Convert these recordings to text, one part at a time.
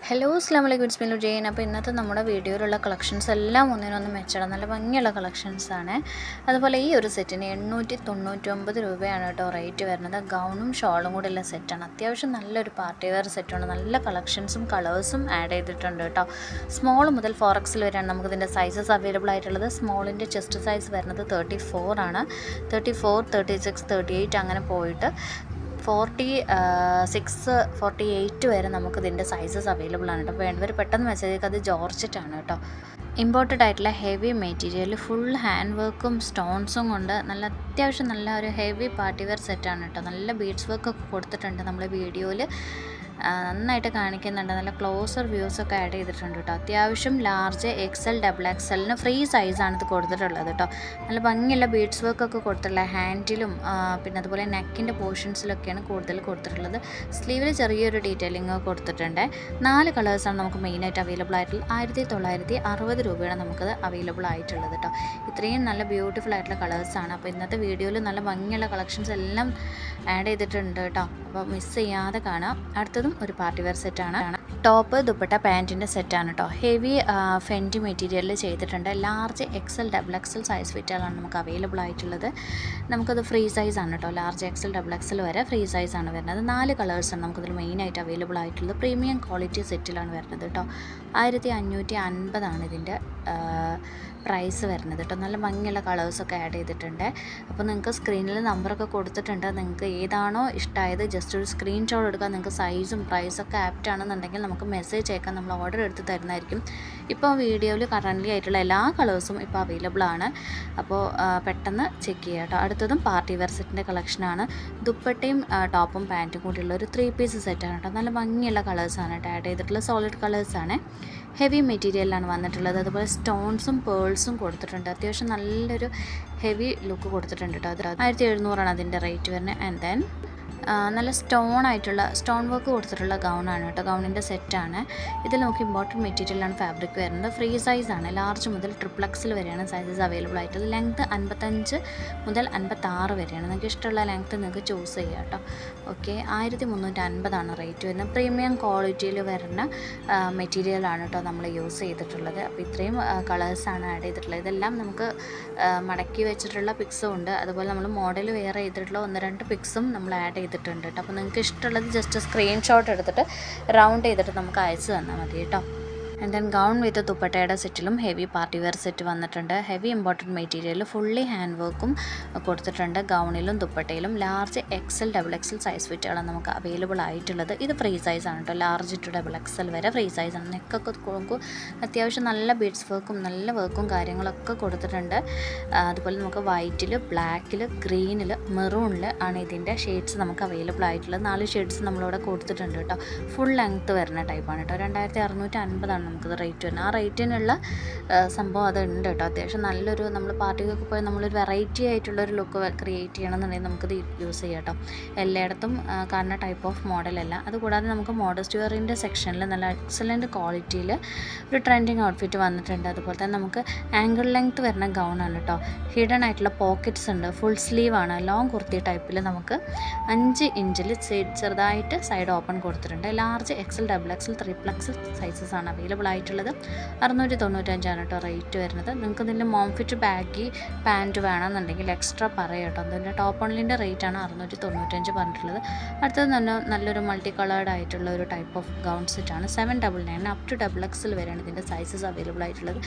Hello അസ്സാം വലൈക്കും it's me Jain. അപ്പോൾ ഇന്നത്തെ നമ്മുടെ വീഡിയോയിലുള്ള കളക്ഷൻസ് എല്ലാം ഒന്നിനൊന്ന് മെച്ചണം, നല്ല ഭംഗിയുള്ള കളക്ഷൻസാണ്. അതുപോലെ ഈ ഒരു സെറ്റിന് 899 രൂപയാണ് കേട്ടോ റേറ്റ് വരുന്നത്. ഗൗണും ഷോളും കൂടെ ഉള്ള സെറ്റാണ്. അത്യാവശ്യം നല്ലൊരു പാർട്ടി വെയർ സെറ്റാണ്. നല്ല കളക്ഷൻസും കളേഴ്സും ആഡ് ചെയ്തിട്ടുണ്ട് കേട്ടോ. സ്മോൾ മുതൽ 4XL വരെയാണ് നമുക്കിതിൻ്റെ സൈസസ് അവൈലബിൾ ആയിട്ടുള്ളത്. സ്മോളിൻ്റെ ചെസ്റ്റ് സൈസ് വരുന്നത് 34 ആണ്. 34, 36, 38 അങ്ങനെ പോയിട്ട് 46, 48 വരെ നമുക്കിതിൻ്റെ സൈസസ് അവൈലബിൾ ആണ് കേട്ടോ. അപ്പോൾ വേണ്ടവർ പെട്ടെന്ന് മെസ്സേജ് ചെയ്ത് അത് ജോർജറ്റാണ് കേട്ടോ. ഇമ്പോർട്ടഡ് ആയിട്ടുള്ള ഹെവി മെറ്റീരിയൽ, ഫുൾ ഹാൻഡ് വർക്കും സ്റ്റോൺസും കൊണ്ട് അത്യാവശ്യം നല്ല ഒരു ഹെവി പാർട്ടി വെയർ സെറ്റാണ് കേട്ടോ. നല്ല ബീഡ്സ് വർക്കൊക്കെ കൊടുത്തിട്ടുണ്ട് നമ്മൾ വീഡിയോയിൽ നന്നായിട്ട് കാണിക്കുന്നുണ്ട്. നല്ല ക്ലോസർ വ്യൂസൊക്കെ ആഡ് ചെയ്തിട്ടുണ്ട് കേട്ടോ. അത്യാവശ്യം ലാർജ് XL, XXLന് ഫ്രീ സൈസാണ് ഇത് കൊടുത്തിട്ടുള്ളത് കേട്ടോ. നല്ല ഭംഗിയുള്ള ബീഡ്സ് വർക്കൊക്കെ കൊടുത്തിട്ടുള്ള ഹാൻഡിലും പിന്നെ അതുപോലെ നെക്കിൻ്റെ പോർഷൻസിലൊക്കെയാണ് കൂടുതൽ കൊടുത്തിട്ടുള്ളത്. സ്ലീവിൽ ചെറിയൊരു ഡീറ്റെയിലിംഗ് കൊടുത്തിട്ടുണ്ട്. 4 കളേഴ്സാണ് നമുക്ക് മെയിനായിട്ട് അവൈലബിൾ ആയിട്ടുള്ളത്. 1960 രൂപയാണ് നമുക്കത് അവൈലബിൾ ആയിട്ടുള്ളത് കേട്ടോ. ഇത്രയും നല്ല ബ്യൂട്ടിഫുൾ ആയിട്ടുള്ള കളേഴ്സാണ്. അപ്പോൾ ഇന്നത്തെ വീഡിയോയിൽ നല്ല ഭംഗിയുള്ള കളക്ഷൻസ് എല്ലാം ആഡ് ചെയ്തിട്ടുണ്ട് കേട്ടോ. അപ്പോൾ മിസ് ചെയ്യാതെ കാണാം. അടുത്തതും ഒരു പാർട്ടി വെയർ സെറ്റാണ്. ടോപ്പ്, ദുപ്പട്ട, പാൻറ്റിൻ്റെ സെറ്റാണ് കേട്ടോ. ഹെവി ഫെൻറ്റി മെറ്റീരിയലിൽ ചെയ്തിട്ടുണ്ട്. ലാർജ് XL, XXL സൈസ് ഫിറ്റുകളാണ് നമുക്ക് അവൈലബിൾ ആയിട്ടുള്ളത്. നമുക്കത് ഫ്രീ സൈസാണ് കേട്ടോ. ലാർജ് XL, XXL വരെ ഫ്രീ സൈസാണ് വരുന്നത്. 4 കളേഴ്സാണ് നമുക്കതിൽ മെയിനായിട്ട് അവൈലബിൾ ആയിട്ടുള്ളത്. പ്രീമിയം ക്വാളിറ്റി സെറ്റിലാണ് വരുന്നത് കേട്ടോ. 1550 ഇതിൻ്റെ പ്രൈസ് വരുന്നത് കേട്ടോ. നല്ല ഭംഗിയുള്ള കളേഴ്സൊക്കെ ആഡ് ചെയ്തിട്ടുണ്ട്. അപ്പോൾ നിങ്ങൾക്ക് സ്ക്രീനിൽ നമ്പറൊക്കെ കൊടുത്തിട്ടുണ്ട്. നിങ്ങൾക്ക് ഏതാണോ ഇഷ്ടമായത് ജസ്റ്റ് ഒരു സ്ക്രീൻഷോട്ട് എടുക്കുക. നിങ്ങൾക്ക് സൈസും പ്രൈസൊക്കെ ആപ്റ്റ് ആണെന്നുണ്ടെങ്കിൽ നമുക്ക് മെസ്സേജ് അയക്കാൻ നമ്മൾ ഓർഡർ എടുത്ത് തരുന്നതായിരിക്കും. ഇപ്പോൾ വീഡിയോയിൽ കറൻ്റ്ലി ആയിട്ടുള്ള എല്ലാ കളേഴ്സും ഇപ്പോൾ അവൈലബിൾ ആണ്. അപ്പോൾ പെട്ടെന്ന് ചെക്ക് ചെയ്യുക കേട്ടോ. അടുത്തതും പാർട്ടി വെയർ സെറ്റിൻ്റെ കളക്ഷനാണ്. ദുപ്പട്ടയും ടോപ്പും പാൻറ്റും കൂടിയുള്ള ഒരു 3 പീസ് സെറ്റാണ് കേട്ടോ. നല്ല ഭംഗിയുള്ള കളേഴ്സാണ് കേട്ടോ ആഡ് ചെയ്തിട്ടുള്ള. സോളിഡ് കളേഴ്സാണ്. ഹെവി മെറ്റീരിയലാണ് വന്നിട്ടുള്ളത്. അതുപോലെ സ്റ്റോൺസും പേൾസും കൊടുത്തിട്ടുണ്ട്. അത്യാവശ്യം നല്ലൊരു ഹെവി ലുക്ക് കൊടുത്തിട്ടുണ്ട് കേട്ടോ. അത് 1700 അതിൻ്റെ റേറ്റ് വരുന്നത്. ആൻഡ് ദെൻ നല്ല സ്റ്റോൺ വർക്ക് കൊടുത്തിട്ടുള്ള ഗൗണാണ് കേട്ടോ. ഗൗണിൻ്റെ സെറ്റാണ്. ഇതിൽ നമുക്ക് ഇമ്പോർട്ടൻറ്റ് മെറ്റീരിയലാണ് ഫാബ്രിക് വരുന്നത്. ഫ്രീ സൈസാണ്. ലാർജ് മുതൽ XXL വരെയാണ് സൈസസ് അവൈലബിൾ ആയിട്ടുള്ളത്. ലെങ്ത്ത് 55 മുതൽ 56 വരെയാണ്. നിങ്ങൾക്ക് ഇഷ്ടമുള്ള ലെങ്ത്ത് നിങ്ങൾക്ക് ചൂസ് ചെയ്യാം കേട്ടോ. ഓക്കെ, 1350 റേറ്റ് വരുന്നത്. പ്രീമിയം ക്വാളിറ്റിയിൽ വരുന്ന മെറ്റീരിയലാണ് കേട്ടോ നമ്മൾ യൂസ് ചെയ്തിട്ടുള്ളത്. അപ്പോൾ ഇത്രയും കളേഴ്സാണ് ആഡ് ചെയ്തിട്ടുള്ളത്. ഇതെല്ലാം നമുക്ക് മടക്കി വെച്ചിട്ടുള്ള പിക്സും ഉണ്ട്. അതുപോലെ നമ്മൾ മോഡൽ വെയർ ചെയ്തിട്ടുള്ള 1-2 പിക്സും നമ്മൾ ആഡ് ചെയ്തിട്ടുണ്ട് കേട്ടോ. അപ്പോൾ നിങ്ങൾക്ക് ഇഷ്ടമുള്ളത് ജസ്റ്റ് സ്ക്രീൻഷോട്ട് എടുത്തിട്ട് റൗണ്ട് ചെയ്തിട്ട് നമുക്ക് അയച്ചു തന്നാൽ മതി കേട്ടോ. ആൻഡ് ദെൻ ഗൗൺ വിത്ത് ദുപ്പട്ടയുടെ സെറ്റിലും ഹെവി പാർട്ടി വെയർ സെറ്റ് വന്നിട്ടുണ്ട്. Heavy important material, fully hand വർക്കും കൊടുത്തിട്ടുണ്ട്. ഗൗണിലും ദുപ്പട്ടയിലും ലാർജ് XL, XXL സൈസ് ഫിറ്റുകളാണ് നമുക്ക് അവൈലബിൾ ആയിട്ടുള്ളത്. ഇത് ഫ്രീ സൈസാണ് കേട്ടോ. ലാർജ് ടു XXL വരെ ഫ്രീ സൈസാണ്. നെക്കൊക്കെ കൊടുക്കും. അത്യാവശ്യം നല്ല ബീഡ്സ് വർക്കും നല്ല വർക്കും കാര്യങ്ങളൊക്കെ കൊടുത്തിട്ടുണ്ട്. അതുപോലെ നമുക്ക് വൈറ്റിൽ, ബ്ലാക്കിൽ, ഗ്രീനിൽ, മെറൂണിൽ ആണ് ഇതിൻ്റെ ഷെയ്ഡ്സ് നമുക്ക് അവൈലബിൾ ആയിട്ടുള്ളത്. 4 ഷെയ്ഡ്സ് നമ്മളിവിടെ കൊടുത്തിട്ടുണ്ട് കേട്ടോ. ഫുൾ ലെങ്ത്ത് വരുന്ന ടൈപ്പാണ് കേട്ടോ. 2650 നമുക്കത് റേറ്റ് വരുന്നത്. ആ റേറ്റിനുള്ള സംഭവം അതുണ്ട് കേട്ടോ. അത്യാവശ്യം നല്ലൊരു നമ്മൾ പാർട്ടിക്കൊക്കെ പോയി നമ്മളൊരു വെറൈറ്റി ആയിട്ടുള്ളൊരു ലുക്ക് ക്രിയേറ്റ് ചെയ്യണമെന്നുണ്ടെങ്കിൽ നമുക്കത് യൂസ് ചെയ്യാം കേട്ടോ. എല്ലായിടത്തും കാണുന്ന ടൈപ്പ് ഓഫ് മോഡലല്ല. അതുകൂടാതെ നമുക്ക് മോഡസ്റ്റ് വെയറിൻ്റെ സെക്ഷനിൽ നല്ല എക്സലൻറ്റ് ക്വാളിറ്റിയിൽ ഒരു ട്രെൻഡിങ് ഔട്ട്ഫിറ്റ് വന്നിട്ടുണ്ട്. അതുപോലെ തന്നെ നമുക്ക് ആങ്കിൾ ലെങ്ത്ത് വരുന്ന ഗൗണാണ് കേട്ടോ. ഹിഡൻ ആയിട്ടുള്ള പോക്കറ്റ്സ് ഉണ്ട്. ഫുൾ സ്ലീവാണ്. ലോങ് കുർത്തി ടൈപ്പിൽ നമുക്ക് 5 ഇഞ്ചിൽ ചെറുതായിട്ട് സൈഡ് ഓപ്പൺ കൊടുത്തിട്ടുണ്ട്. Large XL, XXL, XXL sizes ആണ് അവൈലബിൾ ആയിട്ടുള്ളത്. 695 കേട്ടോ റേറ്റ് വരുന്നത്. നിങ്ങൾക്ക് ഇതിൻ്റെ മോം ഫിറ്റ് ബാഗി പാൻറ്റ് വേണമെന്നുണ്ടെങ്കിൽ എക്സ്ട്രാ പറയാം കേട്ടോ. അതിൻ്റെ ടോപ്പ് ഓൺലിൻ്റെ റേറ്റാണ് 695 പറഞ്ഞിട്ടുള്ളത്. അടുത്തത് നല്ലൊരു മൾട്ടി കളേർഡ് ആയിട്ടുള്ള ഒരു ടൈപ്പ് ഓഫ് ഗൗൺ സെറ്റാണ്. 799 അപ് ടു XXL വരെയാണ് ഇതിൻ്റെ സൈസസ് അവൈലബിൾ ആയിട്ടുള്ളത്.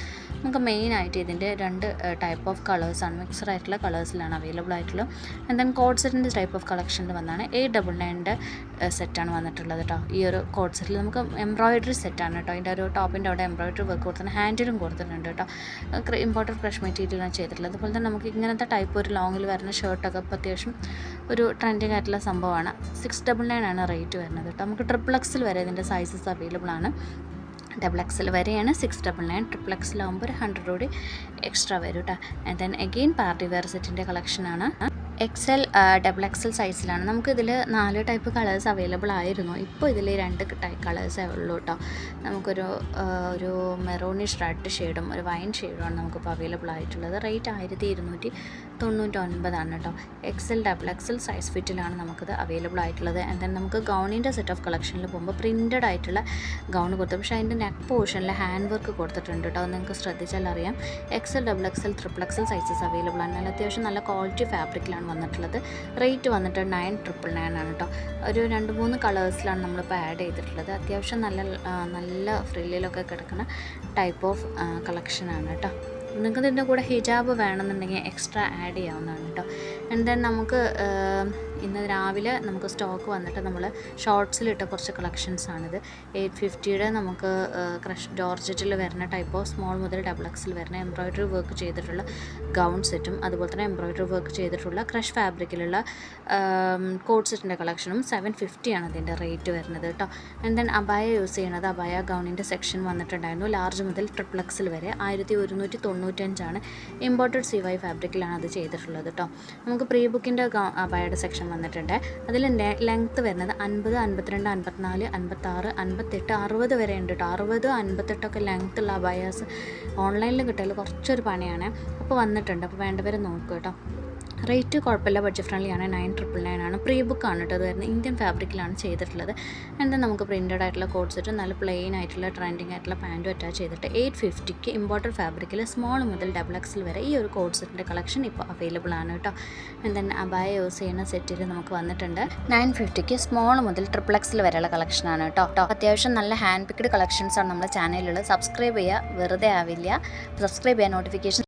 നമുക്ക് മെയിനായിട്ട് ഇതിൻ്റെ 2 ടൈപ്പ് ഓഫ് കളേഴ്സാണ്, മിക്സഡ് ആയിട്ടുള്ള കളേഴ്സിലാണ് അവൈലബിൾ ആയിട്ടുള്ളത്. ആൻഡ് ദെൻ കോഡ് സെറ്റിൻ്റെ ടൈപ്പ് ഓഫ് കളക്ഷനിൽ വന്നാണ് 899 സെറ്റാണ് വന്നിട്ടുള്ളത് കേട്ടോ. ഈ ഒരു കോഡ് സെറ്റിൽ നമുക്ക് എംബ്രോയിഡറി സെറ്റാണ് കേട്ടോ. അതിൻ്റെ ഒരു ടോപ്പിൻ്റെ അവിടെ എംബ്രോയിഡറി വർക്ക് കൊടുത്തിട്ടുണ്ട്. ഹാൻഡിലും കൊടുത്തിട്ടുണ്ട് കേട്ടോ. ഇമ്പോർട്ടൻറ്റ് ഫ്രഷ് മെറ്റീരിയലാണ് ചെയ്തിട്ടുള്ളത്. അതുപോലെ തന്നെ നമുക്ക് ഇങ്ങനത്തെ ടൈപ്പ് ഒരു ലോങ്ങിൽ വരുന്ന ഷർട്ടൊക്കെ ഇപ്പോൾ അത്യാവശ്യം ഒരു ട്രെൻഡിങ് ആയിട്ടുള്ള സംഭവമാണ്. 699 റേറ്റ് വരുന്നത് കേട്ടോ. നമുക്ക് XXL വരെ ഇതിൻ്റെ സൈസസ് അവൈലബിൾ ആണ്. XXL വരെയാണ് 699. XXL ആകുമ്പോൾ ഒരു 100 കൂടി എക്സ്ട്രാ വരും കേട്ടോ. And then again party wear സെറ്റിൻ്റെ കളക്ഷനാണ്. എക്സൽ ഡബിൾ എക്സൽ സൈസിലാണ്. നമുക്കിതിൽ 4 ടൈപ്പ് കളേഴ്സ് അവൈലബിൾ ആയിരുന്നു. ഇപ്പോൾ ഇതിൽ 2 കളേഴ്സേ ഉള്ളൂ കേട്ടോ. നമുക്കൊരു ഒരു മെറൂണിഷ് റെഡ് ഷെയ്ഡും ഒരു വൈൻ ഷെയ്ഡുമാണ് നമുക്കിപ്പോൾ അവൈലബിൾ ആയിട്ടുള്ളത്. റേറ്റ് 1299 കേട്ടോ. എക്സൽ ഡബിൾ എക്സൽ സൈസ് ഫിറ്റിലാണ് നമുക്കിത് അവൈലബിൾ ആയിട്ടുള്ളത്. ആൻഡ് ദെൻ നമുക്ക് ഗൗണിൻ്റെ സെറ്റ് ഓഫ് കളക്ഷനിൽ പോകുമ്പോൾ പ്രിൻറ്റഡ് ആയിട്ടുള്ള ഗൗൺ കൊടുത്തു. പക്ഷേ അതിൻ്റെ നെക്ക് പോർഷനിൽ ഹാൻഡ് വർക്ക് കൊടുത്തിട്ടുണ്ട് കേട്ടോ. അത് നിങ്ങൾക്ക് ശ്രദ്ധിച്ചാൽ അറിയാം. XL double XL triple XL sizes available ആണ്. നല്ല അത്യാവശ്യം നല്ല ക്വാളിറ്റി ഫാബ്രിക്കിലാണ് വന്നിട്ടുള്ളത്. റേറ്റ് വന്നിട്ട് 9999 ആണ് കേട്ടോ. ഒരു 2-3 കളേഴ്സിലാണ് നമ്മളിപ്പോൾ ആഡ് ചെയ്തിട്ടുള്ളത്. അത്യാവശ്യം നല്ല ഫ്രില്ലിലൊക്കെ കിടക്കുന്ന ടൈപ്പ് ഓഫ് കളക്ഷനാണ് കേട്ടോ. നിങ്ങൾക്ക് ഇതിൻ്റെ കൂടെ ഹിജാബ് വേണമെന്നുണ്ടെങ്കിൽ എക്സ്ട്രാ ആഡ് ചെയ്യാവുന്നതാണ് കേട്ടോ. ആൻഡ് ദെൻ നമുക്ക് ഇന്ന് രാവിലെ നമുക്ക് സ്റ്റോക്ക് വന്നിട്ട് നമ്മൾ ഷോർട്സിലിട്ട കുറച്ച് കളക്ഷൻസാണിത്. 850 നമുക്ക് ക്രഷ് ജോർജറ്റിൽ വരുന്ന ടൈപ്പ് ഓഫ് സ്മോൾ മുതൽ ഡബിൾ എക്സിൽ വരുന്ന എംബ്രോയ്ഡറി വർക്ക് ചെയ്തിട്ടുള്ള ഗൗൺ സെറ്റും അതുപോലെ തന്നെ എംബ്രോയ്ഡറി വർക്ക് ചെയ്തിട്ടുള്ള ക്രഷ് ഫാബ്രിക്കിലുള്ള കോട്ട് സെറ്റിൻ്റെ കളക്ഷനും 750 ആണ് അതിൻ്റെ റേറ്റ് വരുന്നത് കേട്ടോ. ആൻഡ് ദെൻ അബായ യൂസ് ചെയ്യുന്നത് അബായ ഗൗണിൻ്റെ സെക്ഷൻ വന്നിട്ടുണ്ടായിരുന്നു. ലാർജ് മുതൽ ട്രിപ്പിൾ എക്സിൽ വരെ 1195 ആണ്. ഇമ്പോർട്ടഡ് CY ഫാബ്രിക്കിലാണ് അത് ചെയ്തിട്ടുള്ളത് കേട്ടോ. നമുക്ക് പ്രീ ബുക്കിൻ്റെ അബായയുടെ സെക്ഷൻ വന്നിട്ടുണ്ട്. അതിൽ ലെങ്ത്ത് വരുന്നത് 50, 52, 54, 56, 58, 60 വരെ ഉണ്ട് കേട്ടോ. 60, 58 ലെങ്ത്ത് ഉള്ള അബായാസ് ഓൺലൈനിൽ കിട്ടിയാൽ കുറച്ചൊരു പണിയാണ്. അപ്പോൾ വന്നിട്ടുണ്ട്. അപ്പോൾ വേണ്ടവർ നോക്കുക കേട്ടോ. റേറ്റ് കുഴപ്പമില്ല, ബഡ്ജറ്റ് ഫ്രണ്ട്ലി ആണ്. 9999 ആണ്. പ്രീ ബുക്കാണ് കേട്ടോ. അത് വരുന്നത് ഇന്ത്യൻ ഫാബ്രിക്കിലാണ് ചെയ്തിട്ടുള്ളത്. എന്താ നമുക്ക് പ്രിൻറ്റഡ് ആയിട്ടുള്ള കോട്ട് സെറ്റ് നല്ല പ്ലെയിൻ ആയിട്ടുള്ള ട്രെൻഡിങ് ആയിട്ടുള്ള പാൻറ്റും അറ്റാച്ച് ചെയ്തിട്ട് 850 ഇമ്പോർട്ടഡ് ഫാബ്രിക്കിൽ സ്മോൾ മുതൽ ഡബിൾ എക്സിൽ വരെ ഈ ഒരു കോട്ട് സെറ്റിൻ്റെ കളക്ഷൻ ഇപ്പോൾ അവൈലബിൾ ആണ് കേട്ടോ. ദെൻ അബായ യൂസ് ചെയ്യുന്ന സെറ്റിൽ നമുക്ക് വന്നിട്ടുണ്ട് 950 സ്മോൾ മുതൽ ട്രിപ്പിൾ എക്സിൽ വരെയുള്ള കളക്ഷനാണ് കേട്ടോ. അത്യാവശ്യം നല്ല ഹാൻഡ് പിക്ഡ് കളക്ഷൻസാണ് നമ്മുടെ ചാനലിലുള്ളത്. സബ്സ്ക്രൈബ് ചെയ്യുക, വെറുതെ ആവില്ല. സബ്സ്ക്രൈബ് ചെയ്യുക, നോട്ടിഫിക്കേഷൻ